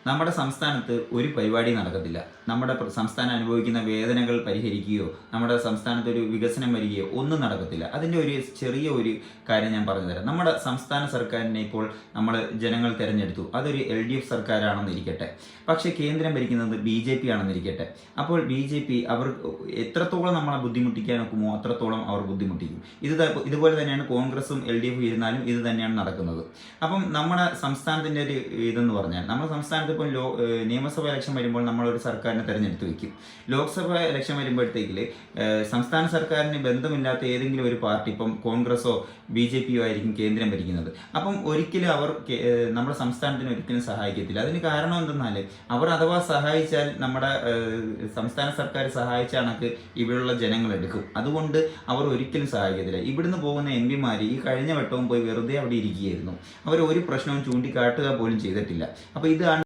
നമ്മുടെ സംസ്ഥാനത്ത് ഒരു പരിപാടി നടക്കത്തില്ല. നമ്മുടെ സംസ്ഥാനം അനുഭവിക്കുന്ന വേദനകൾ പരിഹരിക്കുകയോ നമ്മുടെ സംസ്ഥാനത്ത് ഒരു വികസനം വരികയോ ഒന്നും നടക്കത്തില്ല. അതിൻ്റെ ഒരു ചെറിയ ഒരു കാര്യം ഞാൻ പറഞ്ഞു തരാം. നമ്മുടെ സംസ്ഥാന സർക്കാരിനെ ഇപ്പോൾ നമ്മൾ ജനങ്ങൾ തിരഞ്ഞെടുത്തു. അതൊരു LDF സർക്കാരാണെന്നിരിക്കട്ടെ, പക്ഷേ കേന്ദ്രം ഭരിക്കുന്നത് BJP ആണെന്നിരിക്കട്ടെ. അപ്പോൾ BJP അവർ എത്രത്തോളം നമ്മളെ ബുദ്ധിമുട്ടിക്കാൻ ഒക്കുമോ അത്രത്തോളം അവർ ബുദ്ധിമുട്ടിക്കും. ഇതുപോലെ തന്നെയാണ് കോൺഗ്രസും LDF ഇരുന്നാലും ഇത് തന്നെയാണ് നടക്കുന്നത്. അപ്പം നമ്മുടെ സംസ്ഥാനത്തിൻ്റെ ഒരു ഇതെന്ന് പറഞ്ഞാൽ, നമ്മുടെ സംസ്ഥാനത്ത് ഇപ്പോൾ നിയമസഭാ ഇലക്ഷൻ വരുമ്പോൾ നമ്മളൊരു സർക്കാരിനെ തിരഞ്ഞെടുത്ത് വയ്ക്കും. ലോക്സഭാ ഇലക്ഷൻ വരുമ്പോഴത്തേക്കിൽ സംസ്ഥാന സർക്കാരിന് ബന്ധമില്ലാത്ത ഏതെങ്കിലും ഒരു പാർട്ടി, ഇപ്പം കോൺഗ്രസോ BJPയോ ആയിരിക്കും കേന്ദ്രം ഭരിക്കുന്നത്. അപ്പം ഒരിക്കലും അവർ നമ്മുടെ സംസ്ഥാനത്തിന് ഒരിക്കലും സഹായിക്കത്തില്ല. അതിന് കാരണം എന്തെന്നാൽ, അവർ അഥവാ സഹായിച്ചാൽ നമ്മുടെ സംസ്ഥാന സർക്കാർ സഹായിച്ച കണക്ക് ഇവിടെയുള്ള ജനങ്ങൾ എടുക്കും. അതുകൊണ്ട് അവർ ഒരിക്കലും സഹായിക്കത്തില്ല. ഇവിടുന്ന് പോകുന്ന MP-മാർ ഈ കഴിഞ്ഞ വട്ടവും പോയി വെറുതെ അവിടെ ഇരിക്കുകയായിരുന്നു. അവർ ഒരു പ്രശ്നവും ചൂണ്ടിക്കാട്ടുക പോലും ചെയ്തിട്ടില്ല. അപ്പോൾ ഇതാണ്